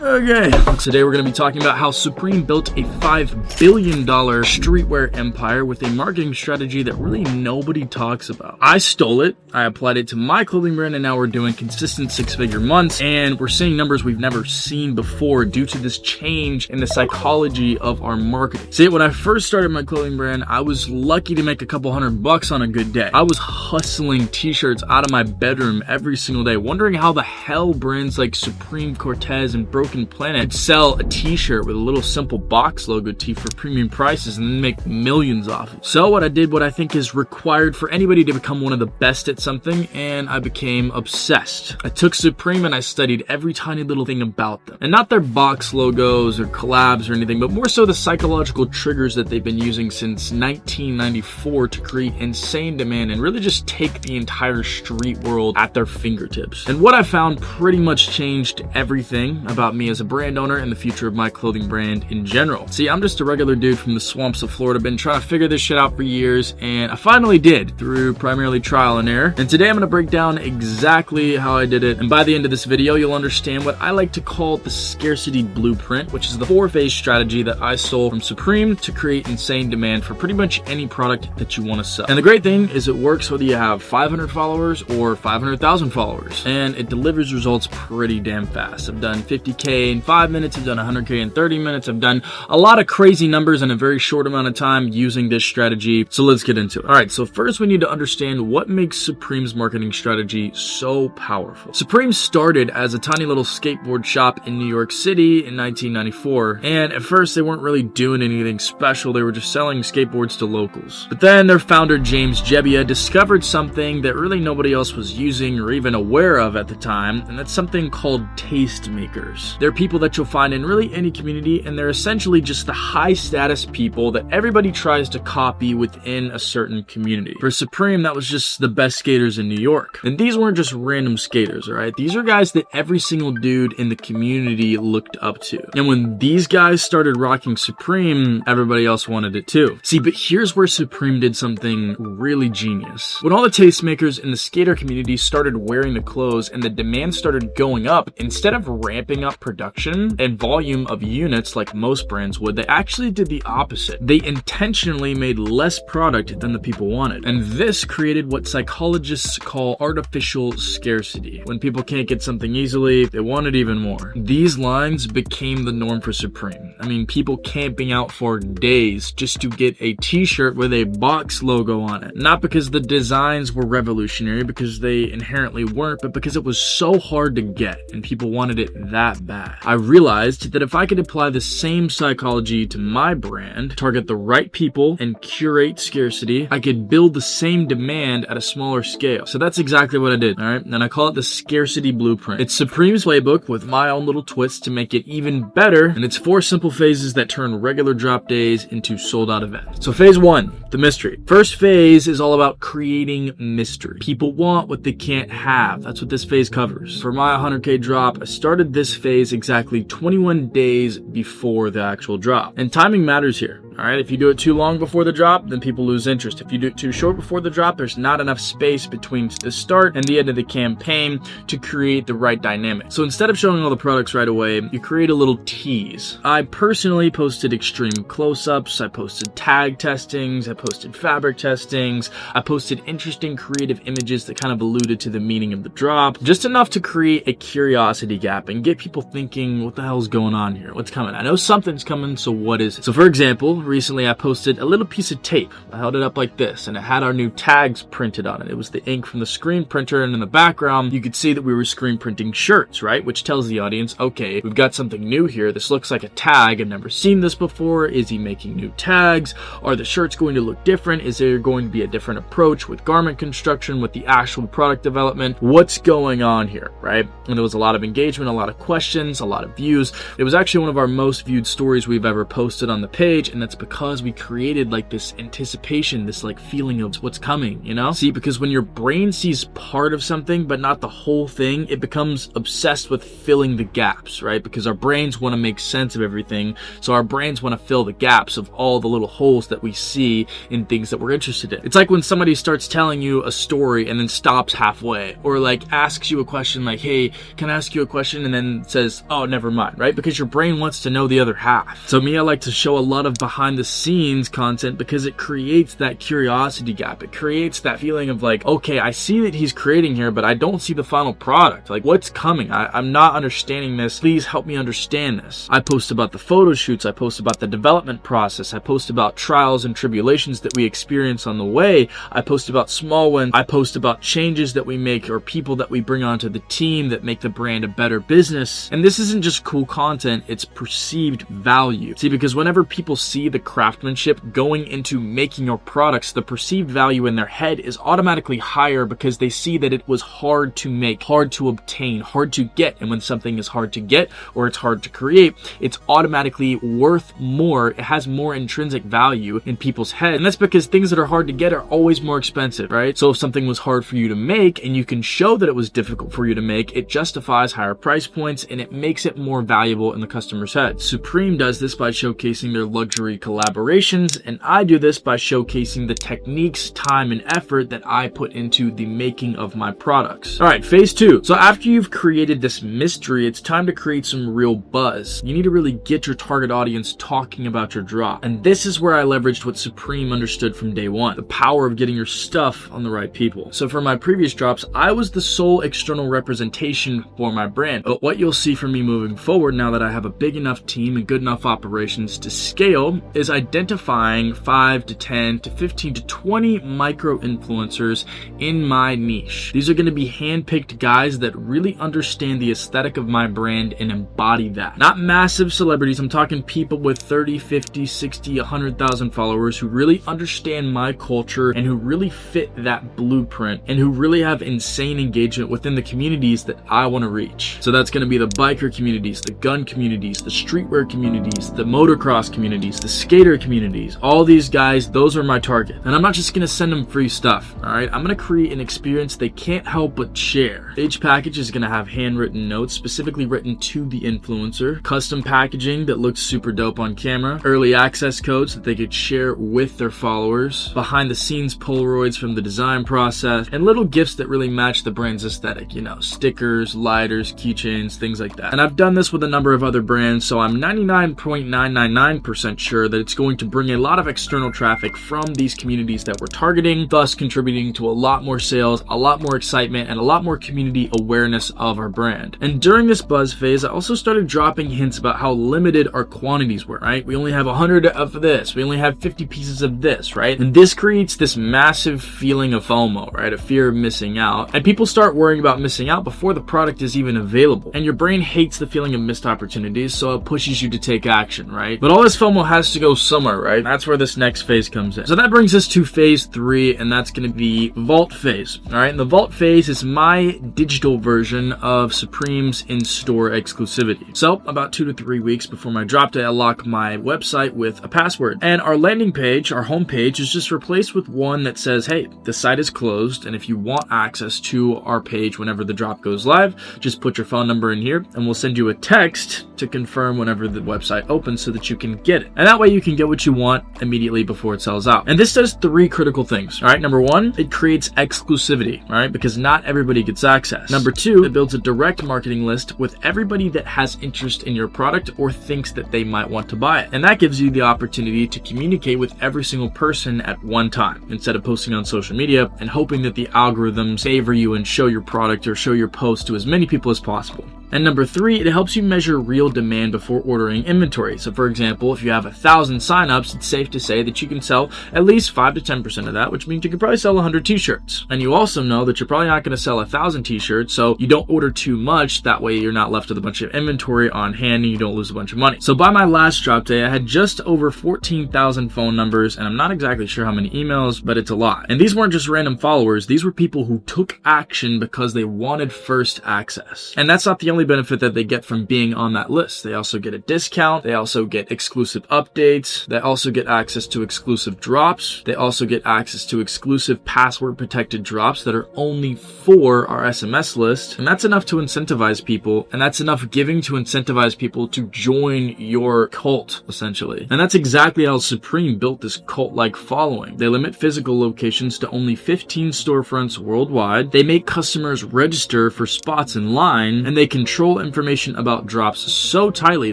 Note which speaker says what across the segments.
Speaker 1: Okay, today we're going to be talking about how Supreme built a $5 billion streetwear empire with a marketing strategy that really nobody talks about. I stole it, I applied it to my clothing brand, and now we're doing consistent six-figure months, and we're seeing numbers we've never seen before due to this change in the psychology of our marketing. See, when I first started my clothing brand, I was lucky to make a couple $100 on a good day. I was hustling t-shirts out of my bedroom every single day, wondering how the hell brands like Supreme, Cortez, and Broken Planet could sell a t-shirt with a little simple box logo tee for premium prices and then make millions off it. So what I did, what I think is required for anybody to become one of the best at something, and I became obsessed. I took Supreme and I studied every tiny little thing about them. And not their box logos or collabs or anything, but more so the psychological triggers that they've been using since 1994 to create insane demand and really just take the entire street world at their fingertips. And what I found pretty much changed everything about me as a brand owner and the future of my clothing brand in general. See, I'm just a regular dude from the swamps of Florida, been trying to figure this shit out for years, and I finally did through primarily trial and error. And today I'm going to break down exactly how I did it, and by the end of this video you'll understand what I like to call the Scarcity Blueprint, which is the 4-phase strategy that I stole from Supreme to create insane demand for pretty much any product that you want to sell. And the great thing is it works whether you have 500 followers or 500,000 followers, and it delivers results pretty damn fast. I've done 50K in 5 minutes, I've done 100K in 30 minutes, I've done a lot of crazy numbers in a very short amount of time using this strategy, so let's get into it. Alright, so first we need to understand what makes Supreme's marketing strategy so powerful. Supreme started as a tiny little skateboard shop in New York City in 1994, and at first they weren't really doing anything special, they were just selling skateboards to locals. But then their founder James Jebbia discovered something that really nobody else was using or even aware of at the time, and that's something called tastemakers. They're people that you'll find in really any community, and they're essentially just the high status people that everybody tries to copy within a certain community. For Supreme, that was just the best skaters in New York. And these weren't just random skaters, alright? These are guys that every single dude in the community looked up to. And when these guys started rocking Supreme, everybody else wanted it too. See, but here's where Supreme did something really genius. When all the tastemakers in the skater community started wearing the clothes and the demand started going up, instead of ramping up production and volume of units like most brands would, they actually did the opposite. They intentionally made less product than the people wanted. And this created what psychologists call artificial scarcity. When people can't get something easily, they want it even more. These lines became the norm for Supreme. I mean, people camping out for days just to get a t-shirt with a box logo on it. Not because the designs were revolutionary, because they inherently weren't, but because it was so hard to get and people wanted it that bad. I realized that if I could apply the same psychology to my brand, target the right people, and curate scarcity, I could build the same demand at a smaller scale. So that's exactly what I did, alright? And I call it the Scarcity Blueprint. It's Supreme's playbook with my own little twist to make it even better, and it's 4 simple phases that turn regular drop days into sold out events. So phase 1, the mystery. First phase is all about creating mystery. People want what they can't have. That's what this phase covers. For my 100K drop, I started this phase exactly 21 days before the actual drop. And timing matters here. Alright, if you do it too long before the drop, then people lose interest. If you do it too short before the drop, there's not enough space between the start and the end of the campaign to create the right dynamic. So instead of showing all the products right away, you create a little tease. I personally posted extreme close-ups, I posted tag testings, I posted fabric testings, I posted interesting creative images that kind of alluded to the meaning of the drop, just enough to create a curiosity gap and get people thinking, what the hell's going on here? What's coming? I know something's coming, so what is it? So for example, recently I posted a little piece of tape. I held it up like this, and it had our new tags printed on it. It was the ink from the screen printer, and in the background, you could see that we were screen printing shirts, right? Which tells the audience, okay, we've got something new here. This looks like a tag. I've never seen this before. Is he making new tags? Are the shirts going to look different? Is there going to be a different approach with garment construction, with the actual product development? What's going on here, right? And there was a lot of engagement, a lot of questions, a lot of views. It was actually one of our most viewed stories we've ever posted on the page, and that's because we created like this anticipation, this like feeling of what's coming, you know? See, because when your brain sees part of something but not the whole thing, it becomes obsessed with filling the gaps, right? Because our brains want to make sense of everything. So our brains want to fill the gaps of all the little holes that we see in things that we're interested in. It's like when somebody starts telling you a story and then stops halfway, or like asks you a question like, hey, can I ask you a question? And then says, oh, never mind, right? Because your brain wants to know the other half. So me, I like to show a lot of behind the scenes content because it creates that curiosity gap. It creates that feeling of like, okay, I see that he's creating here, but I don't see the final product. Like, what's coming? I'm not understanding this. Please help me understand this. I post about the photo shoots. I post about the development process. I post about trials and tribulations that we experience on the way. I post about small wins. I post about changes that we make or people that we bring onto the team that make the brand a better business. And this isn't just cool content, it's perceived value. See, because whenever people see the craftsmanship going into making your products, the perceived value in their head is automatically higher because they see that it was hard to make, hard to obtain, hard to get. And when something is hard to get or it's hard to create, it's automatically worth more. It has more intrinsic value in people's head. And that's because things that are hard to get are always more expensive, right? So if something was hard for you to make and you can show that it was difficult for you to make, it justifies higher price points and it makes it more valuable in the customer's head. Supreme does this by showcasing their luxury collaborations, and I do this by showcasing the techniques, time, and effort that I put into the making of my products. All right, phase 2. So after you've created this mystery, it's time to create some real buzz. You need to really get your target audience talking about your drop. And this is where I leveraged what Supreme understood from day one, the power of getting your stuff on the right people. So for my previous drops, I was the sole external representation for my brand. But what you'll see from me moving forward, now that I have a big enough team and good enough operations to scale, is identifying 5 to 10 to 15 to 20 micro influencers in my niche. These are going to be handpicked guys that really understand the aesthetic of my brand and embody that. Not massive celebrities. I'm talking people with 30, 50, 60, 100,000 followers who really understand my culture and who really fit that blueprint and who really have insane engagement within the communities that I want to reach. So that's going to be the biker communities, the gun communities, the streetwear communities, the motocross communities, the skater communities. All these guys, those are my target. And I'm not just going to send them free stuff, all right? I'm going to create an experience they can't help but share. Each package is going to have handwritten notes specifically written to the influencer, custom packaging that looks super dope on camera, early access codes that they could share with their followers, behind the scenes Polaroids from the design process, and little gifts that really match the brand's aesthetic, you know, stickers, lighters, keychains, things like that. And I've done this with a number of other brands, so I'm 99.999% sure that it's going to bring a lot of external traffic from these communities that we're targeting, thus contributing to a lot more sales, a lot more excitement, and a lot more community awareness of our brand. And during this buzz phase, I also started dropping hints about how limited our quantities were, right? We only have 100 of this. We only have 50 pieces of this, right? And this creates this massive feeling of FOMO, right? A fear of missing out. And people start worrying about missing out before the product is even available. And your brain hates the feeling of missed opportunities, so it pushes you to take action, right? But all this FOMO has to go somewhere, right? That's where this next phase comes in. So that brings us to phase 3, and that's going to be Vault phase, all right? And the Vault phase is my digital version of Supreme's in-store exclusivity. So about 2 to 3 weeks before my drop day, I lock my website with a password. And our landing page, our home page, is just replaced with one that says, hey, the site is closed, and if you want access to our page whenever the drop goes live, just put your phone number in here, and we'll send you a text to confirm whenever the website opens so that you can get it. And that way you can get what you want immediately before it sells out. And this does 3 critical things, all right? Number 1, it creates exclusivity, all right? Because not everybody gets access. Number 2, it builds a direct marketing list with everybody that has interest in your product or thinks that they might want to buy it. And that gives you the opportunity to communicate with every single person at one time instead of posting on social media and hoping that the algorithms favor you and show your product or show your post to as many people as possible. And number 3, it helps you measure real demand before ordering inventory. So for example, if you have 1,000 signups, it's safe to say that you can sell at least 5 to 10% of that, which means you could probably sell 100 t-shirts. And you also know that you're probably not going to sell 1,000 t-shirts, so you don't order too much. That way you're not left with a bunch of inventory on hand and you don't lose a bunch of money. So by my last drop day, I had just over 14,000 phone numbers, and I'm not exactly sure how many emails, but it's a lot. And these weren't just random followers. These were people who took action because they wanted first access. And that's not the only benefit that they get from being on that list. They also get a discount. They also get exclusive updates. They also get access to exclusive drops. They also get access to exclusive password protected drops that are only for our SMS list. And that's enough to incentivize people. And that's enough giving to incentivize people to join your cult, essentially. And that's exactly how Supreme built this cult-like following. They limit physical locations to only 15 storefronts worldwide. They make customers register for spots in line, and they control information about drops so tightly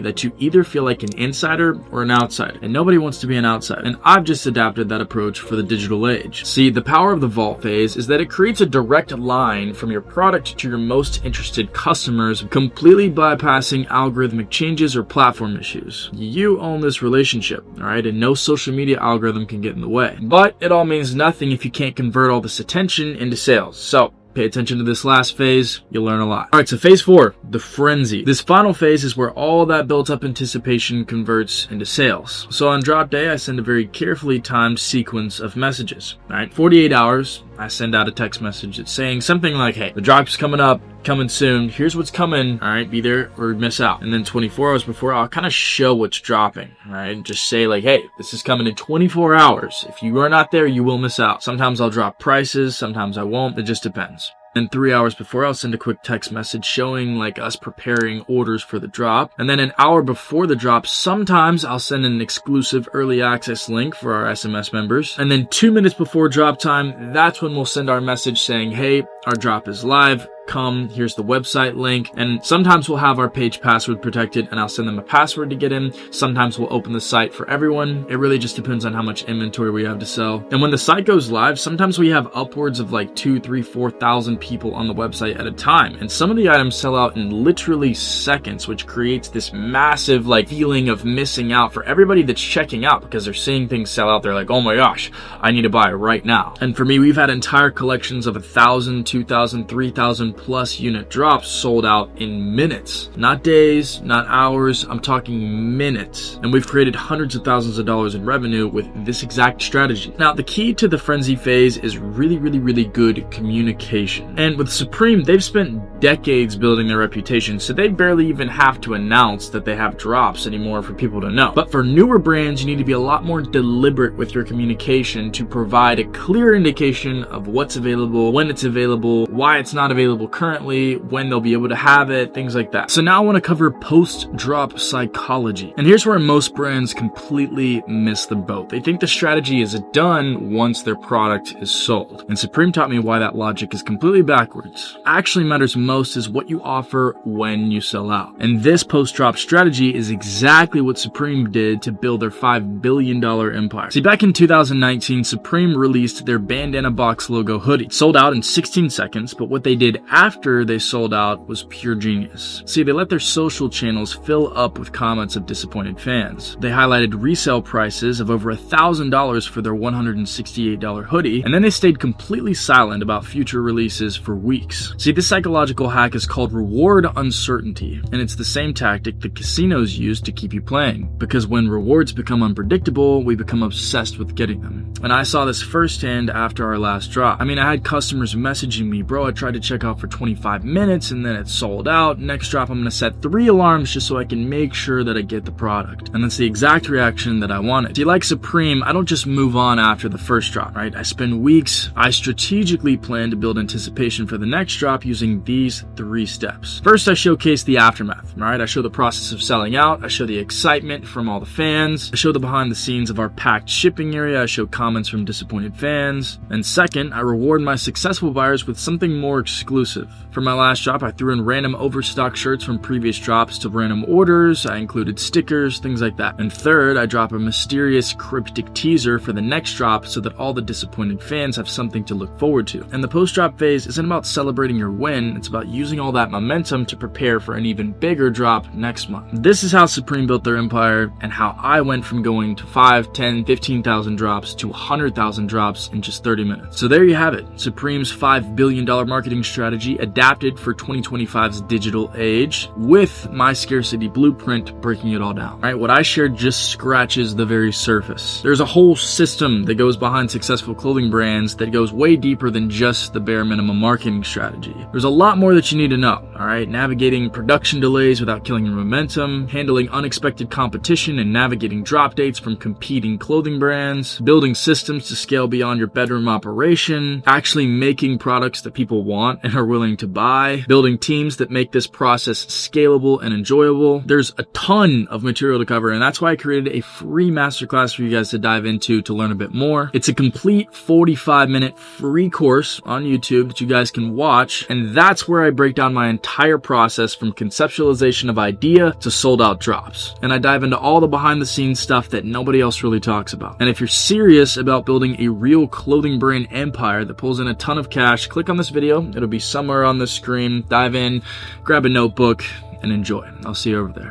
Speaker 1: that you either feel like an insider or an outsider. And nobody wants to be an outsider. And I've just adapted that approach for the digital age. See, the power of the vault phase is that it creates a direct line from your product to your most interested customers, completely bypassing algorithmic changes or platform issues. You own this relationship, all right? And no social media algorithm can get in the way. But it all means nothing if you can't convert all this attention into sales. So pay attention to this last phase, you'll learn a lot. All right, so phase 4, the frenzy. This final phase is where all that built up anticipation converts into sales. So on drop day, I send a very carefully timed sequence of messages. All right, 48 hours, I send out a text message that's saying something like, hey, the drop's coming up, coming soon, here's what's coming, all right, be there or miss out. And then 24 hours before, I'll kind of show what's dropping, all right, just say like, hey, this is coming in 24 hours. If you are not there, you will miss out. Sometimes I'll drop prices, sometimes I won't, it just depends. And 3 hours before, I'll send a quick text message showing like us preparing orders for the drop. And then an hour before the drop, sometimes I'll send an exclusive early access link for our SMS members. And then 2 minutes before drop time, that's when we'll send our message saying, hey, our drop is live. Come, here's the website link. And sometimes we'll have our page password protected and I'll send them a password to get in. Sometimes we'll open the site for everyone. It really just depends on how much inventory we have to sell. And when the site goes live, sometimes we have upwards of like 2,000, 3,000, 4,000 people on the website at a time. And some of the items sell out in literally seconds, which creates this massive like feeling of missing out for everybody that's checking out because they're seeing things sell out. They're like, oh my gosh, I need to buy it right now. And for me, we've had entire collections of 1,000, 2,000, 3,000 plus unit drops sold out in minutes, not days, not hours. I'm talking minutes. And we've created hundreds of thousands of dollars in revenue with this exact strategy. Now, the key to the frenzy phase is really good communication. And with Supreme, they've spent decades building their reputation, so they barely even have to announce that they have drops anymore for people to know. But for newer brands, you need to be a lot more deliberate with your communication to provide a clear indication of what's available, when it's available, why it's not available currently, when they'll be able to have it, things like that. So now I want to cover post-drop psychology. And here's where most brands completely miss the boat. They think the strategy is done once their product is sold. And Supreme taught me why that logic is completely backwards. Actually matters most is what you offer when you sell out. And this post-drop strategy is exactly what Supreme did to build their $5 billion empire. See, back in 2019, Supreme released their bandana box logo hoodie. Sold out in 16 seconds, but what they did after they sold out was pure genius. See, they let their social channels fill up with comments of disappointed fans. They highlighted resale prices of over $1,000 for their $168 hoodie, and then they stayed completely silent about future releases for weeks. See, this psychological hack is called reward uncertainty, and it's the same tactic the casinos use to keep you playing, because when rewards become unpredictable, we become obsessed with getting them. And I saw this firsthand after our last drop. I mean, I had customers messaging me, bro, I tried to check out for 25 minutes and then it sold out. Next drop, I'm gonna set 3 alarms just so I can make sure that I get the product. And that's the exact reaction that I wanted. See, like Supreme, I don't just move on after the first drop, right? I spend weeks. I strategically plan to build anticipation for the next drop using these 3 steps. First, I showcase the aftermath, right? I show the process of selling out. I show the excitement from all the fans. I show the behind the scenes of our packed shipping area. I show comments from disappointed fans. And second, I reward my successful buyers with something more exclusive. For my last drop, I threw in random overstock shirts from previous drops to random orders. I included stickers, things like that. And third, I drop a mysterious cryptic teaser for the next drop so that all the disappointed fans have something to look forward to. And the post-drop phase isn't about celebrating your win, it's about using all that momentum to prepare for an even bigger drop next month. This is how Supreme built their empire and how I went from going to 5, 10, 15,000 drops to 100,000 drops in just 30 minutes. So there you have it, Supreme's $5 billion marketing strategy strategy adapted for 2025's digital age with my Scarcity Blueprint breaking it all down. All right, what I shared just scratches the very surface. There's a whole system that goes behind successful clothing brands that goes way deeper than just the bare minimum marketing strategy. There's a lot more that you need to know, all right? Navigating production delays without killing your momentum, handling unexpected competition and navigating drop dates from competing clothing brands, building systems to scale beyond your bedroom operation, actually making products that people want and are willing to buy, building teams that make this process scalable and enjoyable. There's a ton of material to cover, and that's why I created a free masterclass for you guys to dive into to learn a bit more. It's a complete 45-minute free course on YouTube that you guys can watch, and that's where I break down my entire process from conceptualization of idea to sold out drops. And I dive into all the behind the scenes stuff that nobody else really talks about. And if you're serious about building a real clothing brand empire that pulls in a ton of cash, click on this video. It'll be somewhere on the screen. Dive in, grab a notebook, and enjoy. I'll see you over there.